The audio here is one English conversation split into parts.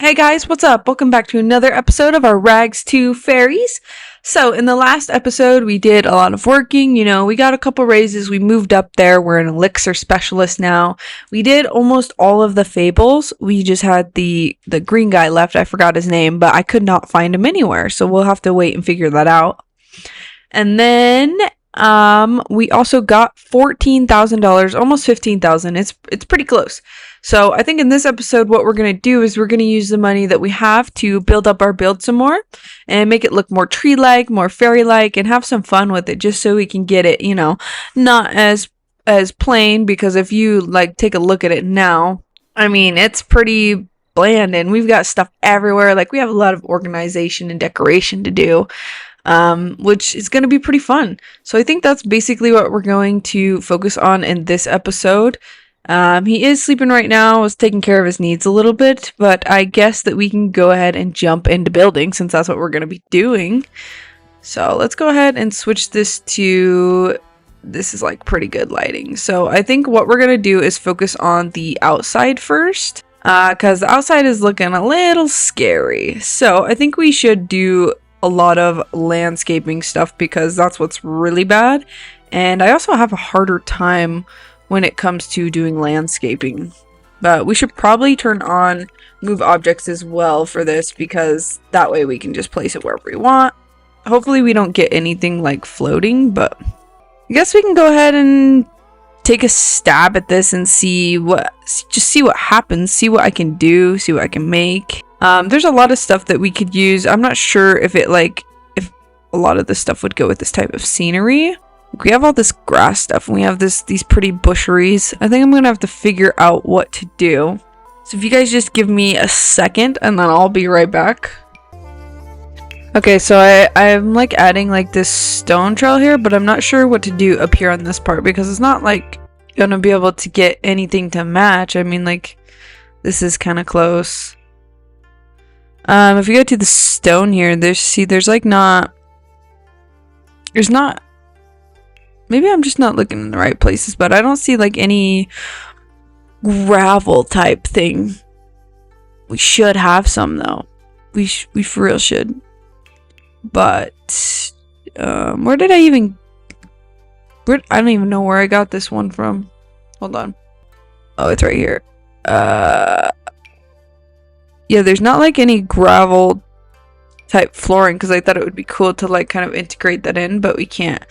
Hey guys, what's up? Welcome back to another episode of our Rags to Fairies. So, in the last episode, we did a lot of working. We got a couple raises. We moved up there. We're an elixir specialist now. We did almost all of the fables. We just had the green guy left. I forgot his name, but I could not find him anywhere. So, we'll have to wait and figure that out. And then we also got $14,000, almost $15,000. It's pretty close. So I think in this episode, what we're going to do is we're going to use the money that we have to build up our build some more and make it look more tree-like, more fairy-like, and have some fun with it just so we can get it, not as plain, because if you take a look at it now, I mean, it's pretty bland and we've got stuff everywhere. We have a lot of organization and decoration to do. Which is going to be pretty fun. So I think that's basically what we're going to focus on in this episode. He is sleeping right now. I was taking care of his needs a little bit, but I guess that we can go ahead and jump into building since that's what we're going to be doing. So let's go ahead and switch this to, this is pretty good lighting. So I think what we're going to do is focus on the outside first, because the outside is looking a little scary. So I think we should do a lot of landscaping stuff because that's what's really bad. And I also have a harder time when it comes to doing landscaping. But we should probably turn on move objects as well for this because that way we can just place it wherever we want. Hopefully we don't get anything floating, but I guess we can go ahead and take a stab at this and see what happens, see what I can do, see what I can make. There's a lot of stuff that we could use. I'm not sure if if a lot of this stuff would go with this type of scenery. We have all this grass stuff and we have these pretty busheries. I think I'm gonna have to figure out what to do. So if you guys just give me a second and then I'll be right back. Okay, so I'm adding this stone trail here, but I'm not sure what to do up here on this part because it's not gonna be able to get anything to match. I mean, this is kind of close. If you go to the stone here, there's not, maybe I'm just not looking in the right places, but I don't see any gravel type thing. We should have some though. We for real should. But where did I don't even know where I got this one from. Hold on. Oh, it's right here. Yeah, there's not any gravel type flooring because I thought it would be cool to kind of integrate that in, but we can't.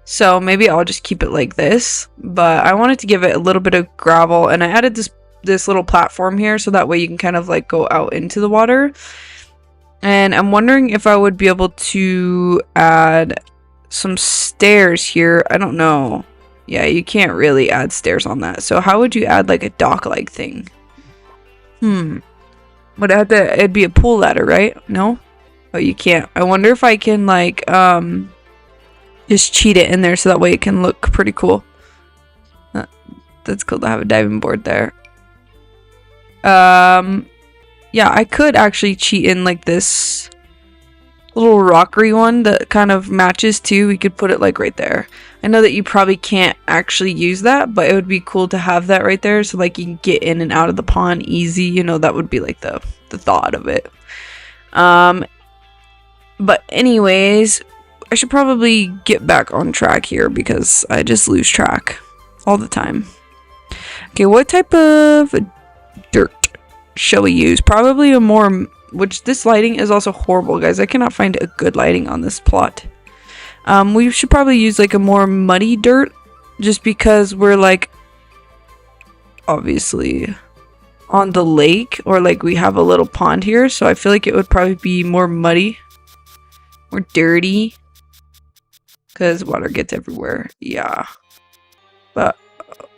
So maybe I'll just keep it like this. But I wanted to give it a little bit of gravel, and I added this little platform here so that way you can kind of go out into the water. And I'm wondering if I would be able to add some stairs here. I don't know. Yeah, you can't really add stairs on that. So how would you add a dock-like thing? Would it'd be a pool ladder, right? No? Oh, you can't. I wonder if I can just cheat it in there so that way it can look pretty cool. That's cool to have a diving board there. Yeah, I could actually cheat in this little rockery one that kind of matches too. We could put it right there. I know that you probably can't actually use that, but it would be cool to have that right there so you can get in and out of the pond easy. That would be the thought of it. But anyways, I should probably get back on track here because I just lose track all the time. Okay, what type of dirt shall we use? Probably a more, which this lighting is also horrible, guys. I cannot find a good lighting on this plot. We should probably use a more muddy dirt just because we're obviously on the lake, or we have a little pond here, so I feel it would probably be more muddy, more dirty, because water gets everywhere. Yeah, but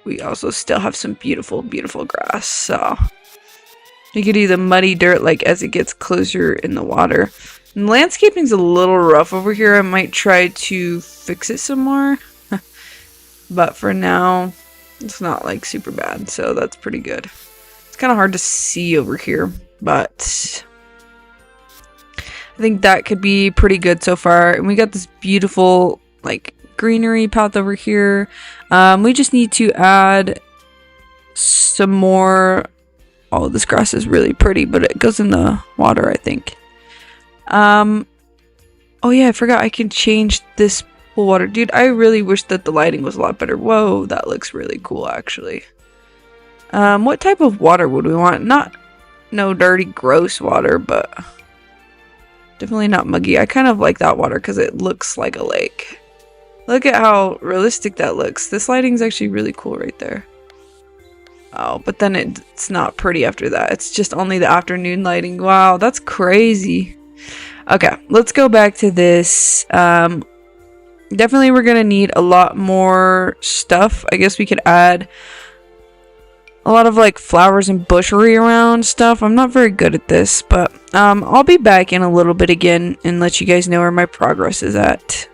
we also still have some beautiful grass, so you could do the muddy dirt as it gets closer in the water. And landscaping's a little rough over here. I might try to fix it some more, but for now it's not super bad, so that's pretty good. It's kind of hard to see over here, but I think that could be pretty good so far. And we got this beautiful greenery path over here. We just need to add some more Oh, this grass is really pretty, but it goes in the water, I think. Oh yeah, I forgot I can change this pool water. Dude, I really wish that the lighting was a lot better. Whoa, that looks really cool, actually. What type of water would we want? Not no dirty, gross water, but definitely not muggy. I kind of like that water because it looks like a lake. Look at how realistic that looks. This lighting's actually really cool right there. Oh, but then it's not pretty after that. It's just only the afternoon lighting. Wow, that's crazy. Okay, let's go back to this. Definitely we're gonna need a lot more stuff. I guess we could add a lot of like flowers and bushery around stuff. I'm not very good at this, but I'll be back in a little bit again and let you guys know where my progress is at.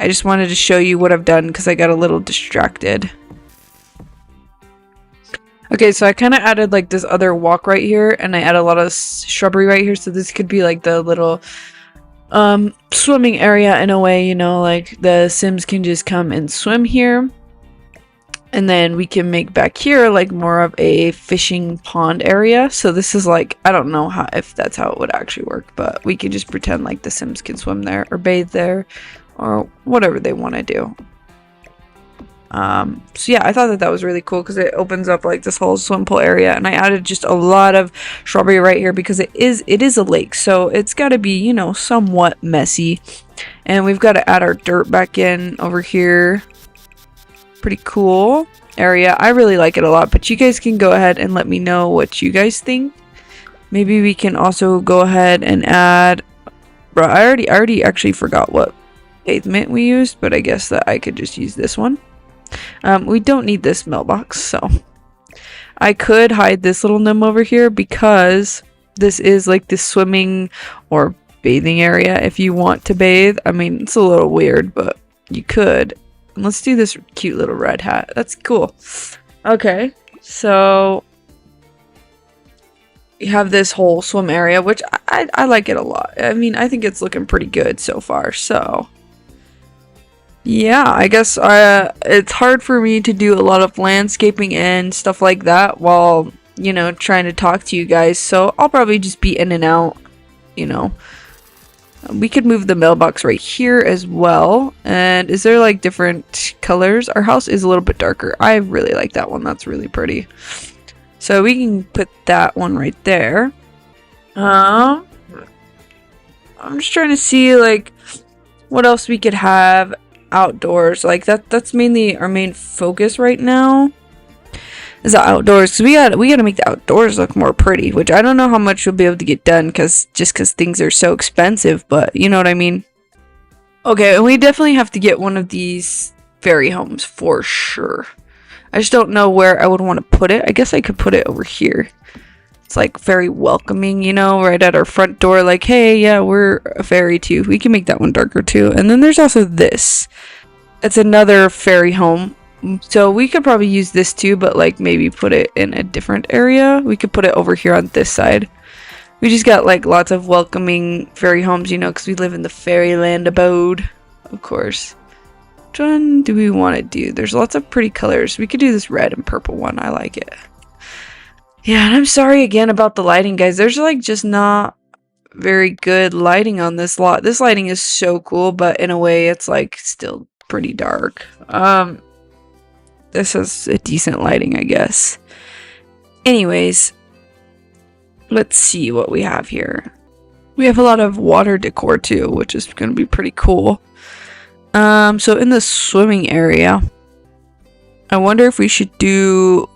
I just wanted to show you what I've done because I got a little distracted. Okay, so I kind of added like this other walk right here, and I add a lot of shrubbery right here, so this could be like the little swimming area in a way, you know, like the Sims can just come and swim here. And then we can make back here like more of a fishing pond area. So this is like, I don't know if that's how it would actually work, but we can just pretend like the Sims can swim there or bathe there or whatever they want to do. So yeah, I thought that was really cool because it opens up like this whole swim pool area, and I added just a lot of shrubbery right here because it is a lake, so it's got to be, you know, somewhat messy. And we've got to add our dirt back in over here. Pretty cool area. I really like it a lot, but you guys can go ahead and let me know what you guys think. Maybe we can also go ahead and add, bro, I already actually forgot what pavement we used, but I guess that I could just use this one. We don't need this mailbox, so I could hide this little gnome over here because this is like the swimming or bathing area if you want to bathe. I mean, it's a little weird, but you could. And let's do this cute little red hat. That's cool. Okay, so you have this whole swim area, which I like it a lot. I mean, I think it's looking pretty good so far, so yeah, I guess it's hard for me to do a lot of landscaping and stuff like that while, you know, trying to talk to you guys. So I'll probably just be in and out, you know. We could move the mailbox right here as well. And is there like different colors? Our house is a little bit darker. I really like that one. That's really pretty. So we can put that one right there. I'm just trying to see like what else we could have outdoors. Like that's mainly our main focus right now is the outdoors, because we gotta make the outdoors look more pretty, which I don't know how much we'll be able to get done because things are so expensive, but you know what I mean. Okay, and we definitely have to get one of these fairy homes for sure. I just don't know where I would want to put it. I guess I could put it over here. It's like very welcoming, you know, right at our front door, like, hey, yeah, we're a fairy too. We can make that one darker too. And then there's also this. It's another fairy home. So we could probably use this too, but like maybe put it in a different area. We could put it over here on this side. We just got like lots of welcoming fairy homes, you know, because we live in the fairyland abode, of course. Which one do we want to do? There's lots of pretty colors. We could do this red and purple one. I like it. Yeah, and I'm sorry again about the lighting, guys. There's like just not very good lighting on this lot. This lighting is so cool, but in a way it's like still pretty dark. This is a decent lighting, I guess. Anyways, let's see what we have here. We have a lot of water decor too, which is going to be pretty cool. So in the swimming area, I wonder if we should do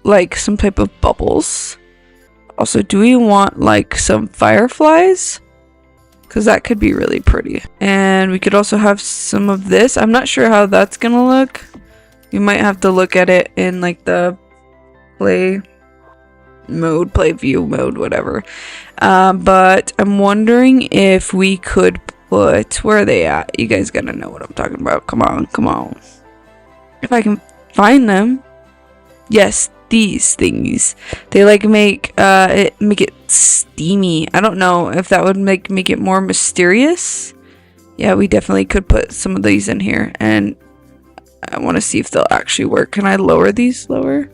like some type of bubbles. Also, do we want like some fireflies? Because that could be really pretty. And we could also have some of this. I'm not sure how that's gonna look. You might have to look at it in like the play view mode, whatever. But I'm wondering if we could put, where are they at? You guys gotta know what I'm talking about. Come on. If I can find them. Yes, these thingies. They like make it steamy. I don't know if that would make it more mysterious. Yeah, we definitely could put some of these in here, and I want to see if they'll actually work. Can I lower these lower?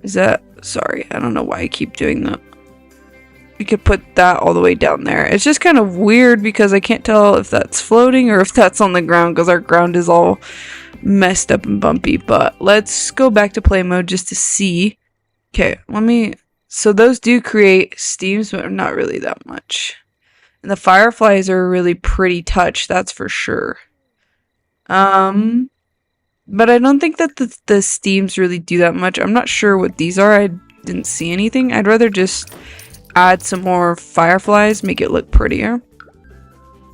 Is that Sorry, I don't know why I keep doing that. We could put that all the way down there. It's just kind of weird because I can't tell if that's floating or if that's on the ground because our ground is all messed up and bumpy. But let's go back to play mode just to see. Okay, so those do create steams, but not really that much. And the fireflies are a really pretty touch, that's for sure. But I don't think that the steams really do that much. I'm not sure what these are. I didn't see anything. I'd rather just add some more fireflies, make it look prettier.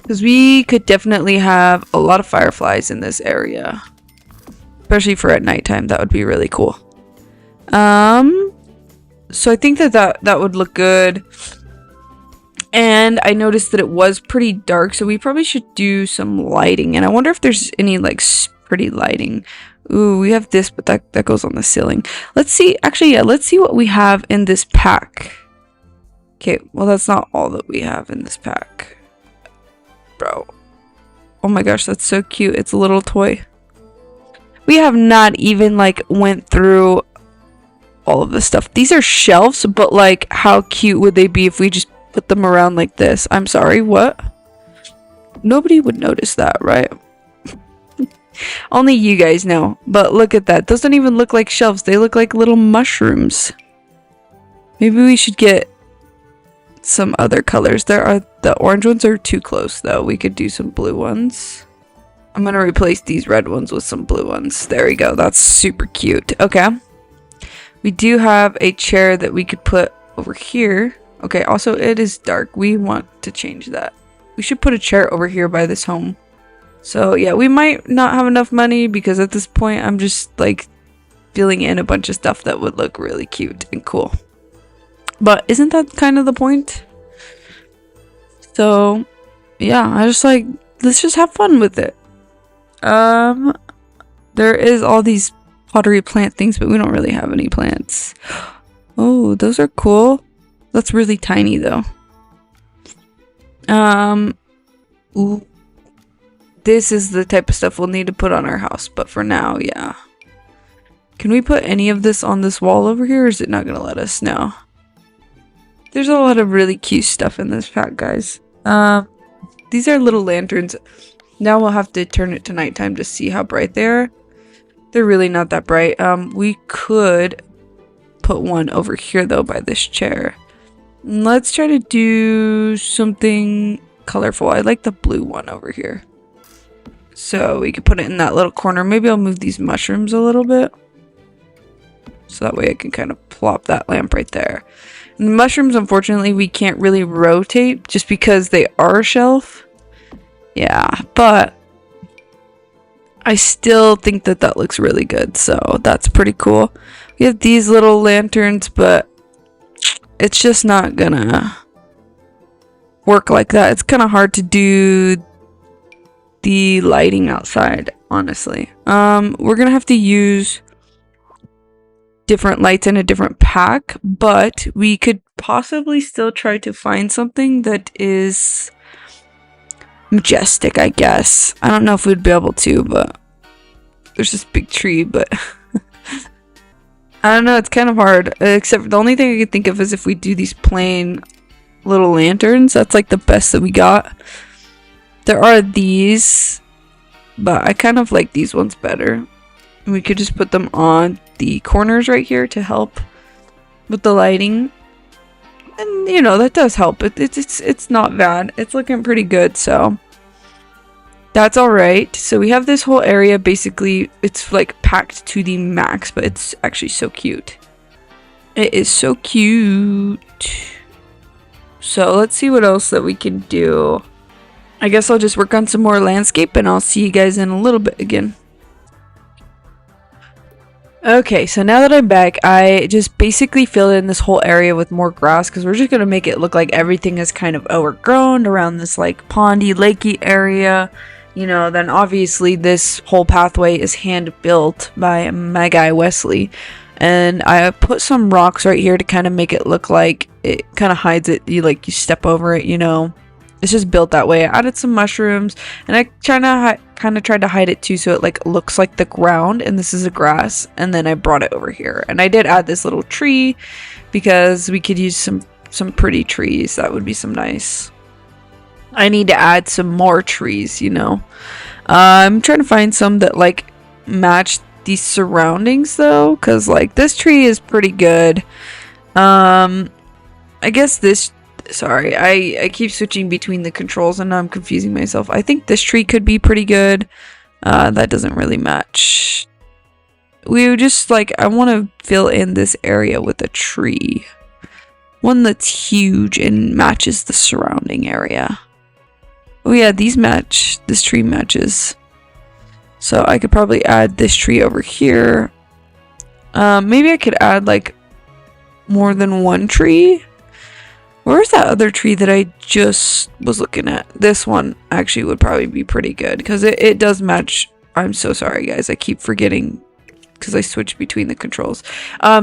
Because we could definitely have a lot of fireflies in this area. Especially for at nighttime, that would be really cool. So I think that would look good. And I noticed that it was pretty dark, so we probably should do some lighting. And I wonder if there's any like pretty lighting. Ooh, we have this, but that goes on the ceiling. Let's see. Actually, yeah, let's see what we have in this pack. Okay, well, that's not all that we have in this pack. Bro. Oh my gosh, that's so cute. It's a little toy. We have not even, like, went through all of this stuff. These are shelves, but, like, how cute would they be if we just put them around like this? I'm sorry, what? Nobody would notice that, right? Only you guys know. But look at that. Those don't even look like shelves. They look like little mushrooms. Maybe we should get some other colors. The orange ones are too close though. We could do some blue ones. I'm gonna replace these red ones with some blue ones. There we go. That's super cute. Okay. We do have a chair that we could put over here. Okay, also it is dark. We want to change that. We should put a chair over here by this home. So yeah, we might not have enough money because at this point I'm just like filling in a bunch of stuff that would look really cute and cool. But isn't that kind of the point? So, yeah, I just like, let's just have fun with it. There is all these pottery plant things, but we don't really have any plants. Oh, those are cool. That's really tiny though. Ooh. This is the type of stuff we'll need to put on our house, but for now, yeah. Can we put any of this on this wall over here, or is it not gonna let us? No. There's a lot of really cute stuff in this pack, guys. These are little lanterns. Now we'll have to turn it to nighttime to see how bright they are. They're really not that bright. We could put one over here, though, by this chair. Let's try to do something colorful. I like the blue one over here. So we could put it in that little corner. Maybe I'll move these mushrooms a little bit. So that way I can kind of plop that lamp right there. And the mushrooms, unfortunately, we can't really rotate just because they are a shelf. Yeah, but I still think that looks really good. So that's pretty cool. We have these little lanterns, but it's just not gonna work like that. It's kind of hard to do the lighting outside, honestly. We're gonna have to use different lights in a different pack, but we could possibly still try to find something that is majestic, I guess. I don't know if we'd be able to, but there's this big tree, but I don't know, it's kind of hard. Except the only thing I could think of is if we do these plain little lanterns. That's like the best that we got. There are these, but I kind of like these ones better. We could just put them on the corners right here to help with the lighting. And you know, that does help. It's not bad. It's looking pretty good, so that's alright. So we have this whole area, basically it's like packed to the max, but it's actually so cute. It is so cute. So let's see what else that we can do. I guess I'll just work on some more landscape and I'll see you guys in a little bit again. Okay, so now that I'm back, I just basically filled in this whole area with more grass because we're just going to make it look like everything is kind of overgrown around this like pondy, lakey area. You know, then obviously this whole pathway is hand built by my guy Wesley. And I put some rocks right here to kind of make it look like it kind of hides it. You step over it, you know. It's just built that way. I added some mushrooms, and I kind of tried to hide it too, so it like looks like the ground, and this is a grass. And then I brought it over here, and I did add this little tree because we could use some pretty trees. That would be some nice. I need to add some more trees, you know. I'm trying to find some that like match these surroundings though, because like this tree is pretty good. I guess this. Sorry, I keep switching between the controls and now I'm confusing myself. I think this tree could be pretty good. That doesn't really match. We would just like, I want to fill in this area with a tree. One that's huge and matches the surrounding area. Oh yeah, these match. This tree matches. So I could probably add this tree over here. Maybe I could add like more than one tree. Where's that other tree that I just was looking at? This one actually would probably be pretty good because it does match. I'm so sorry, guys. I keep forgetting because I switch between the controls.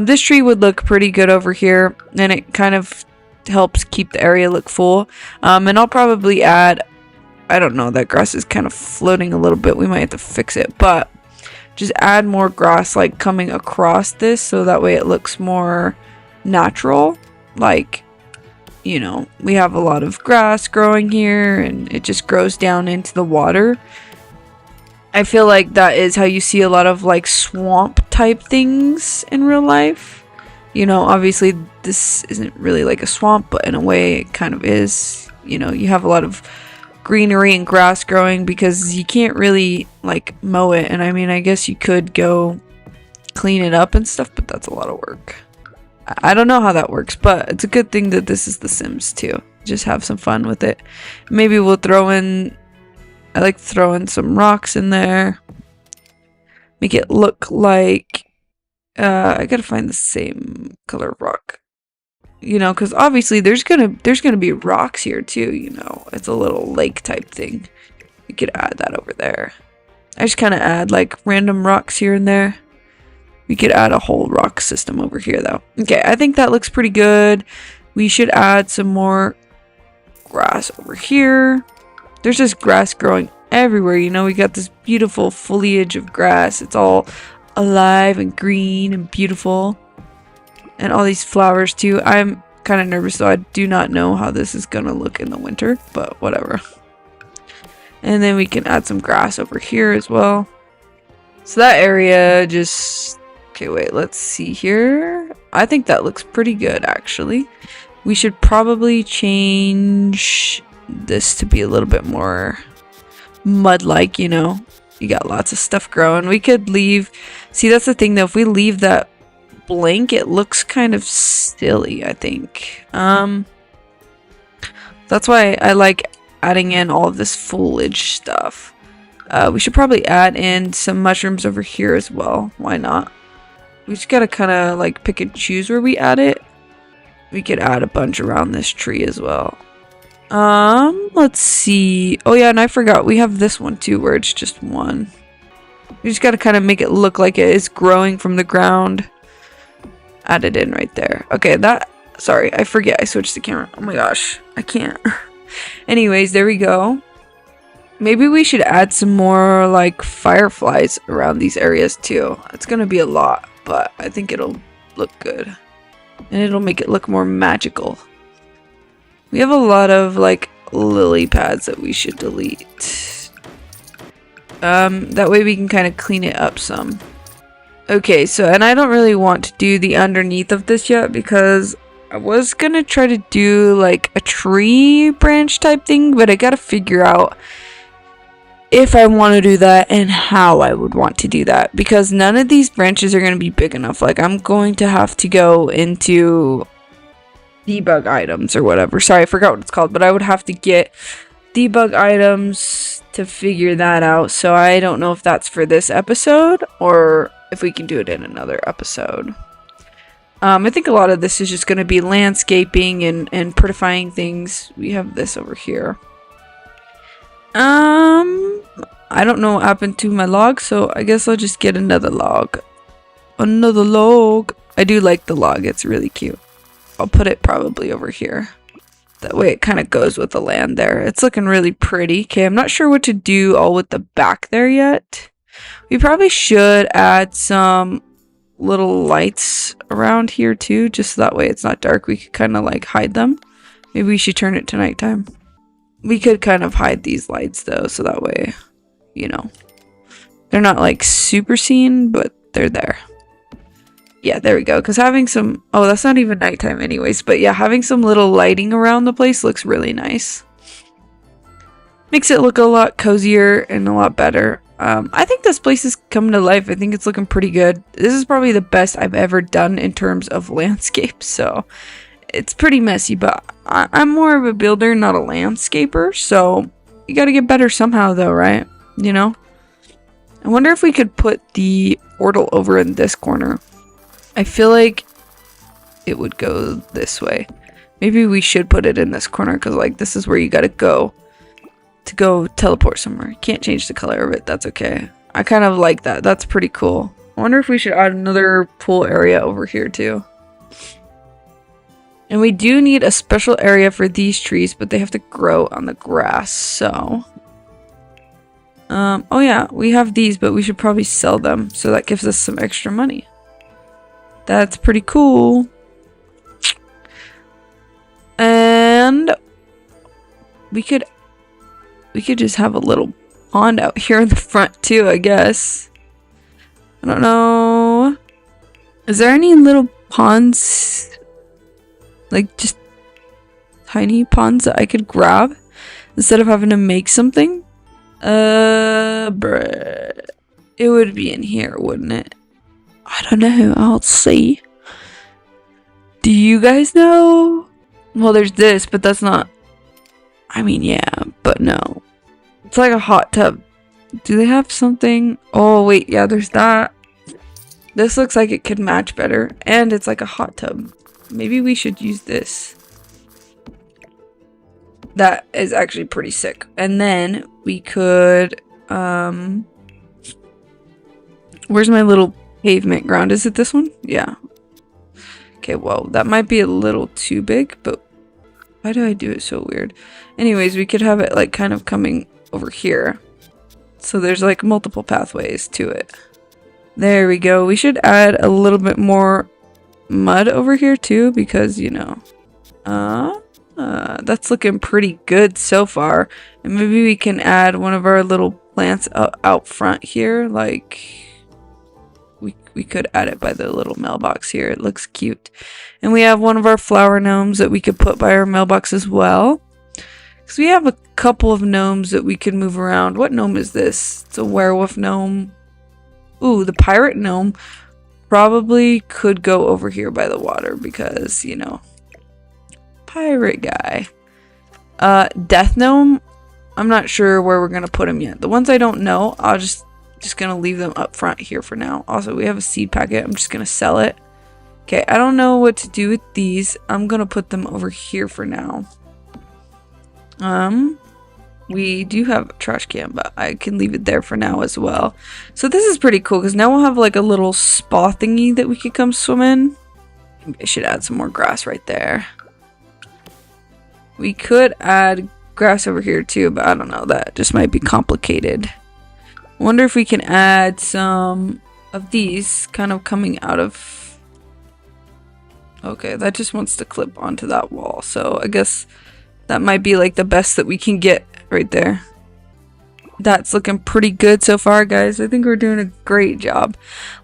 This tree would look pretty good over here, and it kind of helps keep the area look full. And I'll probably add, I don't know, that grass is kind of floating a little bit. We might have to fix it, but just add more grass like coming across this so that way it looks more natural. Like, you know, we have a lot of grass growing here and it just grows down into the water. I feel like that is how you see a lot of like swamp type things in real life. You know, obviously this isn't really like a swamp, but in a way it kind of is. You know, you have a lot of greenery and grass growing because you can't really like mow it. And I mean, I guess you could go clean it up and stuff, but that's a lot of work. I don't know how that works, but it's a good thing that this is The Sims too. Just have some fun with it. Maybe we'll throw in, I like throwing some rocks in there. Make it look like, I gotta find the same color rock. You know, because obviously there's gonna be rocks here too, you know. It's a little lake type thing. You could add that over there. I just kind of add like random rocks here and there. We could add a whole rock system over here though. Okay, I think that looks pretty good. We should add some more grass over here. There's just grass growing everywhere, you know. We got this beautiful foliage of grass. It's all alive and green and beautiful. And all these flowers too. I'm kind of nervous though. I do not know how this is gonna look in the winter, but whatever. And then we can add some grass over here as well. So that area just... Okay, wait, let's see here. I think that looks pretty good, actually. We should probably change this to be a little bit more mud-like, you know. You got lots of stuff growing. We could leave... See, that's the thing, though. If we leave that blank, it looks kind of silly, I think. That's why I like adding in all of this foliage stuff. We should probably add in some mushrooms over here as well. Why not? We just gotta kind of like pick and choose where we add it. We could add a bunch around this tree as well. Let's see. Oh yeah, and I forgot we have this one too where it's just one. We just gotta kind of make it look like it is growing from the ground. Add it in right there. Okay, that... Sorry, I forget I switched the camera. Oh my gosh, I can't. Anyways, there we go. Maybe we should add some more like fireflies around these areas too. It's gonna be a lot, but I think it'll look good. And it'll make it look more magical. We have a lot of like lily pads that we should delete. That way we can kind of clean it up some. Okay, so, and I don't really want to do the underneath of this yet because I was gonna try to do like a tree branch type thing, but I gotta figure out if I want to do that and how I would want to do that, because none of these branches are going to be big enough. Like, I'm going to have to go into debug items or whatever. Sorry, I forgot what it's called, but I would have to get debug items to figure that out. So I don't know if that's for this episode or if we can do it in another episode. I think a lot of this is just going to be landscaping and prettifying things. We have this over here. I don't know what happened to my log, so I guess I'll just get another log. Another log. I do like the log, it's really cute. I'll put it probably over here. That way it kind of goes with the land there. It's looking really pretty. Okay, I'm not sure what to do all with the back there yet. We probably should add some little lights around here too, just so that way it's not dark. We could kind of like hide them. Maybe we should turn it to nighttime. We could kind of hide these lights though, so that way, you know, they're not like super seen, but they're there. Yeah, there we go. Because having some... Oh, that's not even nighttime anyways. But yeah, having some little lighting around the place looks really nice. Makes it look a lot cozier and a lot better. I think this place is coming to life. I think it's looking pretty good. This is probably the best I've ever done in terms of landscape. So it's pretty messy, but I'm more of a builder, not a landscaper. So you got to get better somehow though, right? You know? I wonder if we could put the portal over in this corner. I feel like it would go this way. Maybe we should put it in this corner because like this is where you gotta go to go teleport somewhere. You can't change the color of it. That's okay. I kind of like that. That's pretty cool. I wonder if we should add another pool area over here too. And we do need a special area for these trees, but they have to grow on the grass. So, oh yeah, we have these, but we should probably sell them. So that gives us some extra money. That's pretty cool. And we could just have a little pond out here in the front too, I guess. I don't know. Is there any little ponds? Like just tiny ponds that I could grab instead of having to make something? Bruh. It would be in here, wouldn't it? I don't know. I'll see. Do you guys know? Well, there's this, but that's not... I mean, yeah, but no. It's like a hot tub. Do they have something? Oh, wait. Yeah, there's that. This looks like it could match better. And it's like a hot tub. Maybe we should use this. That is actually pretty sick. And then we could... Where's my little... pavement ground? Is it this one? Yeah. Okay, well, that might be a little too big, but why do I do it so weird? Anyways, we could have it like kind of coming over here. So there's like multiple pathways to it. There we go. We should add a little bit more mud over here too, because, you know, that's looking pretty good so far. And maybe we can add one of our little plants out front here, like... We could add it by the little mailbox here. It looks cute. And we have one of our flower gnomes that we could put by our mailbox as well. Because we have a couple of gnomes that we could move around. What gnome is this? It's a werewolf gnome. Ooh, the pirate gnome probably could go over here by the water because, you know, pirate guy. Death gnome, I'm not sure where we're going to put him yet. The ones I don't know, I'll just gonna leave them up front here for now. Also, we have a seed packet. I'm just gonna sell it. Okay, I don't know what to do with these. I'm gonna put them over here for now. We do have a trash can, but I can leave it there for now as well. So this is pretty cool because now we'll have like a little spa thingy that we could come swim in. Maybe I should add some more grass right there. We could add grass over here too, but I don't know. That just might be complicated. Wonder if we can add some of these kind of coming out of... Okay, that just wants to clip onto that wall. So I guess that might be like the best that we can get right there. That's looking pretty good so far, guys. I think we're doing a great job.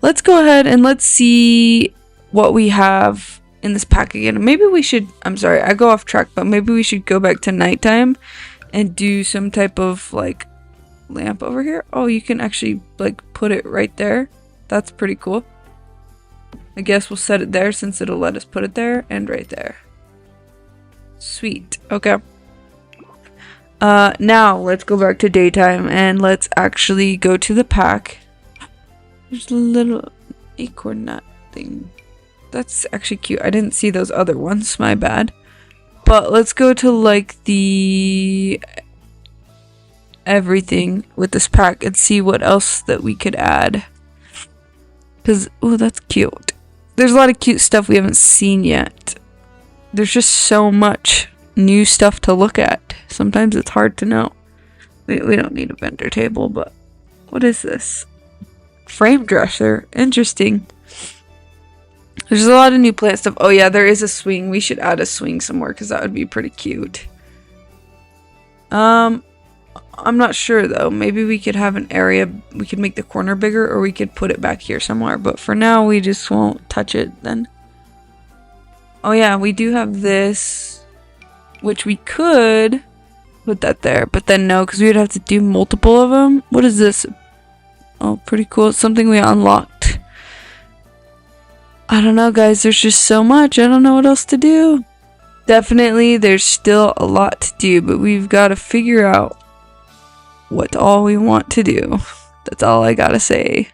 Let's go ahead and let's see what we have in this pack again. Maybe we should... I'm sorry, I go off track, but maybe we should go back to nighttime and do some type of like... lamp over here. Oh, you can actually like put it right there. That's pretty cool. I guess we'll set it there since it'll let us put it there and right there. Sweet. Okay. Now let's go back to daytime and let's actually go to the pack. There's a little acorn nut thing. That's actually cute. I didn't see those other ones. My bad. But let's go to like the everything with this pack and see what else that we could add. Because, oh, that's cute. There's a lot of cute stuff we haven't seen yet. There's just so much. new stuff to look at. Sometimes it's hard to know. We don't need a vendor table, but what is this? Frame dresser. Interesting. There's a lot of new plant stuff. Oh yeah, there is a swing. We should add a swing somewhere because that would be pretty cute. I'm not sure though. Maybe we could have an area. We could make the corner bigger, or we could put it back here somewhere. But for now, we just won't touch it then. Oh yeah, we do have this, which we could put that there. But then no, because we would have to do multiple of them. What is this? Oh, pretty cool. It's something we unlocked. I don't know, guys. There's just so much. I don't know what else to do. Definitely, there's still a lot to do, but we've got to figure out what all we want to do. That's all I gotta say.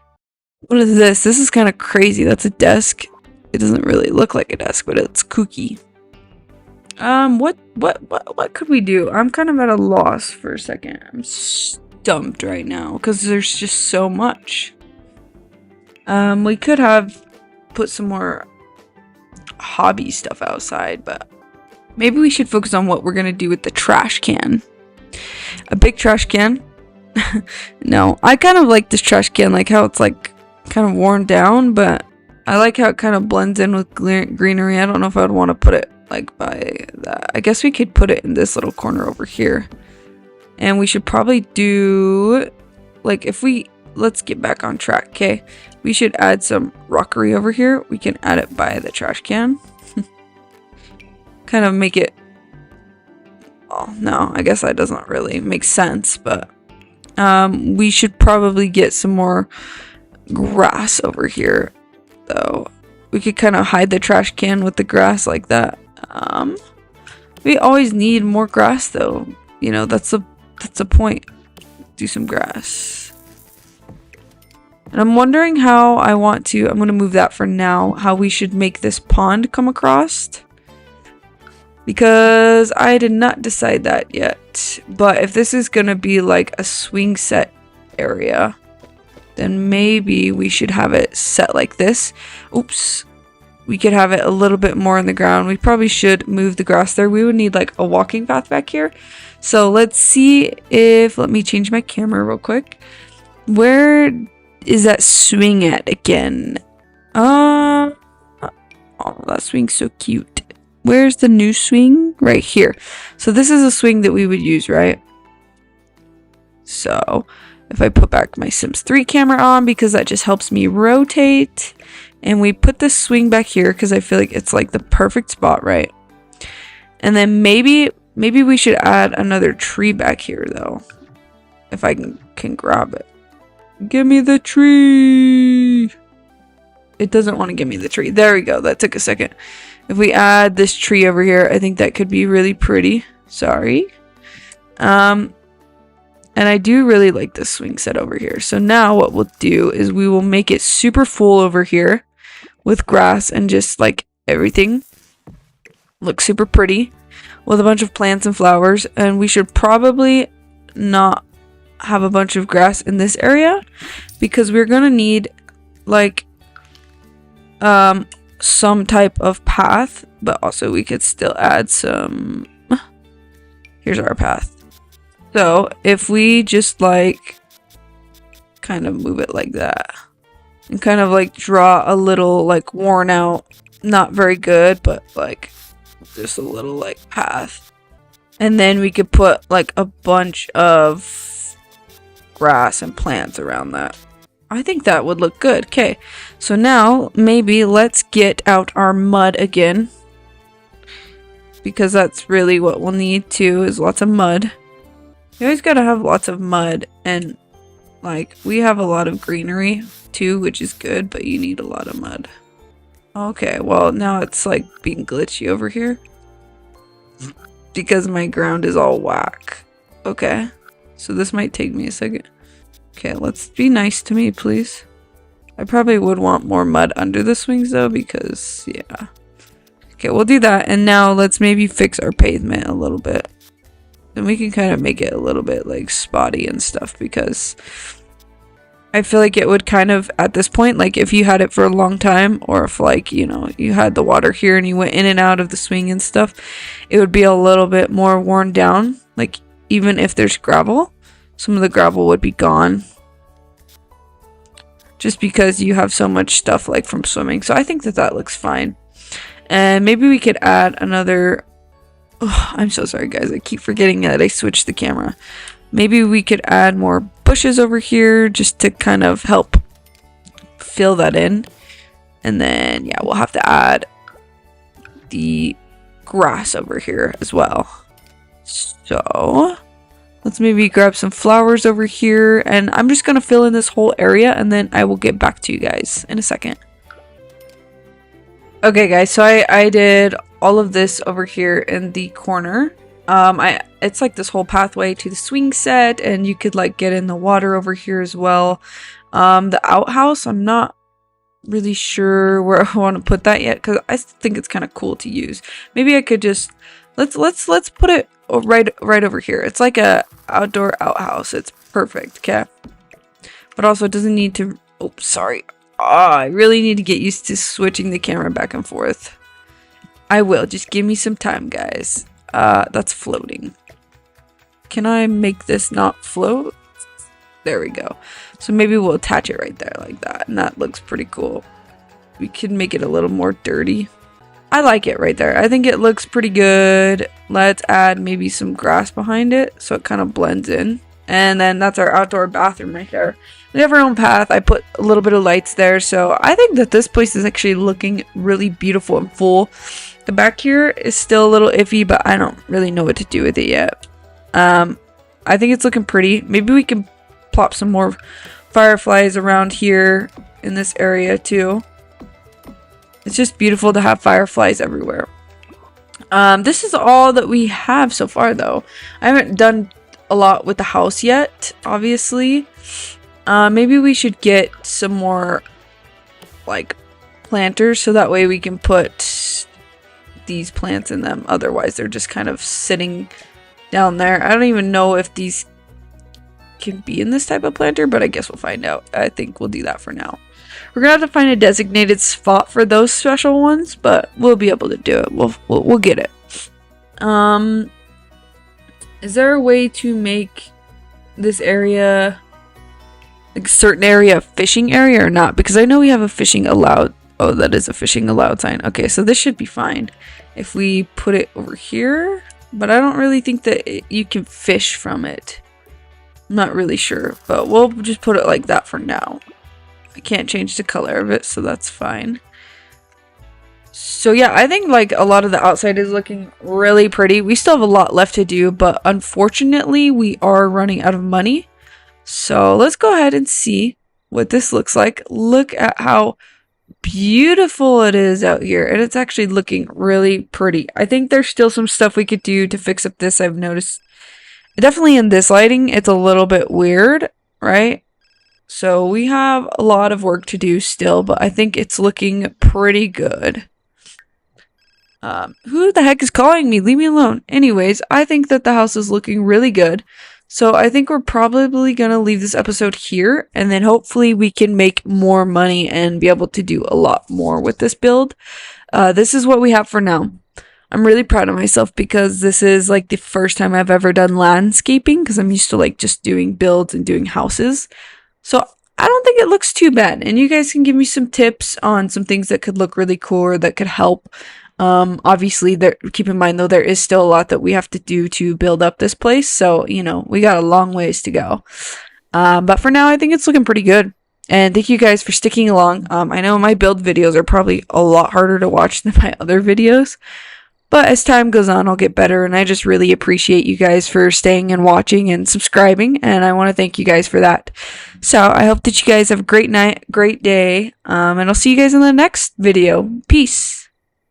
What is this? This is kind of crazy. That's a desk. It doesn't really look like a desk, but it's kooky. What could we do? I'm kind of at a loss for a second. I'm stumped right now because there's just so much. We could have put some more hobby stuff outside, but maybe we should focus on what we're gonna do with the trash can. A big trash can. No, I kind of like this trash can, like how it's like kind of worn down, but I like how it kind of blends in with greenery. I don't know if I would want to put it like by that. I guess we could put it in this little corner over here. And we should probably do, like, let's get back on track, okay? We should add some rockery over here. We can add it by the trash can. Kind of make it, oh no, I guess that doesn't really make sense, but we should probably get some more grass over here, though. We could kind of hide the trash can with the grass like that. We always need more grass, though. You know, that's the point. Do some grass. And I'm wondering how I'm going to move that for now, how we should make this pond come across. Because I did not decide that yet. But if this is going to be like a swing set area, then maybe we should have it set like this. Oops. We could have it a little bit more in the ground. We probably should move the grass there. We would need like a walking path back here. So let's see if, let me change my camera real quick. Where is that swing at again? Oh, that swing's so cute. Where's the new swing? Right here. So this is a swing that we would use, right? So if I put back my Sims 3 camera on, because that just helps me rotate, and we put this swing back here because I feel like it's like the perfect spot, right? And then maybe we should add another tree back here, though, if I can grab it. Give me the tree. It doesn't want to give me the tree. There we go. That took a second. If we add this tree over here, I think that could be really pretty. Sorry. And I do really like this swing set over here. So now what we'll do is we will make it super full over here with grass and just like everything look super pretty with a bunch of plants and flowers. And we should probably not have a bunch of grass in this area because we're going to need like some type of path, but also we could still add some. Here's our path. So if we just like kind of move it like that and kind of like draw a little like worn out, not very good, but like just a little like path, and then we could put like a bunch of grass and plants around that. I think that would look good. Okay, so now maybe let's get out our mud again, because that's really what we'll need too, is lots of mud. You always gotta have lots of mud, and like we have a lot of greenery too, which is good, but you need a lot of mud. Okay, well now it's like being glitchy over here because my ground is all whack. Okay, so this might take me a second. Okay, let's be nice to me, please. I probably would want more mud under the swings though, because yeah. Okay, we'll do that, and now let's maybe fix our pavement a little bit. And we can kind of make it a little bit like spotty and stuff, because I feel like it would kind of, at this point, like if you had it for a long time, or if like, you know, you had the water here and you went in and out of the swing and stuff, it would be a little bit more worn down. Like even if there's gravel, some of the gravel would be gone. Just because you have so much stuff like from swimming. So I think that that looks fine. And maybe we could add another... Oh, I'm so sorry guys, I keep forgetting that I switched the camera. Maybe we could add more bushes over here just to kind of help fill that in. And then, yeah, we'll have to add the grass over here as well. So, let's maybe grab some flowers over here. And I'm just going to fill in this whole area and then I will get back to you guys in a second. Okay guys, so I did all of this over here in the corner. It's like this whole pathway to the swing set, and you could like get in the water over here as well. The outhouse, I'm not really sure where I want to put that yet because I think it's kind of cool to use. Maybe I could just let's put it right over here. It's like a outdoor outhouse. It's perfect, okay? But also it doesn't need to. Oh, sorry. I really need to get used to switching the camera back and forth. I will. Just give me some time, guys. That's floating. Can I make this not float? There we go. So maybe we'll attach it right there like that. And that looks pretty cool. We can make it a little more dirty. I like it right there. I think it looks pretty good. Let's add maybe some grass behind it so it kind of blends in. And then that's our outdoor bathroom right there. We have our own path. I put a little bit of lights there. So I think that this place is actually looking really beautiful and full. The back here is still a little iffy, but I don't really know what to do with it yet. I think it's looking pretty. Maybe we can plop some more fireflies around here in this area too. It's just beautiful to have fireflies everywhere. This is all that we have so far though. I haven't done a lot with the house yet, obviously. Maybe we should get some more like planters so that way we can put these plants in them. Otherwise they're just kind of sitting down there. I don't even know if these can be in this type of planter, but I guess we'll find out. I think we'll do that for now. We're gonna have to find a designated spot for those special ones, but we'll be able to do it. We'll get it. Is there a way to make this area like a certain area a fishing area or not? Because I know we have a fishing allowed. Oh, that is a fishing allowed sign. Okay, so this should be fine if we put it over here. But I don't really think that you can fish from it. I'm not really sure, but we'll just put it like that for now. I can't change the color of it, so that's fine. So yeah, I think like a lot of the outside is looking really pretty. We still have a lot left to do, but unfortunately we are running out of money. So let's go ahead and see what this looks like. Look at how beautiful it is out here, and it's actually looking really pretty. I think there's still some stuff we could do to fix up this. I've noticed definitely in this lighting it's a little bit weird, right? So we have a lot of work to do still, but I think it's looking pretty good. Who the heck is calling me? Leave me alone. Anyways, I think that the house is looking really good. So I think we're probably going to leave this episode here, and then hopefully we can make more money and be able to do a lot more with this build. This is what we have for now. I'm really proud of myself because this is like the first time I've ever done landscaping, because I'm used to like just doing builds and doing houses. So I don't think it looks too bad, and you guys can give me some tips on some things that could look really cool or that could help. Obviously keep in mind though, there is still a lot that we have to do to build up this place, so you know, we got a long ways to go. But for now I think it's looking pretty good, and thank you guys for sticking along. I know my build videos are probably a lot harder to watch than my other videos, but as time goes on I'll get better, and I just really appreciate you guys for staying and watching and subscribing, and I want to thank you guys for that. So I hope that you guys have a great night, great day, and I'll see you guys in the next video. Peace.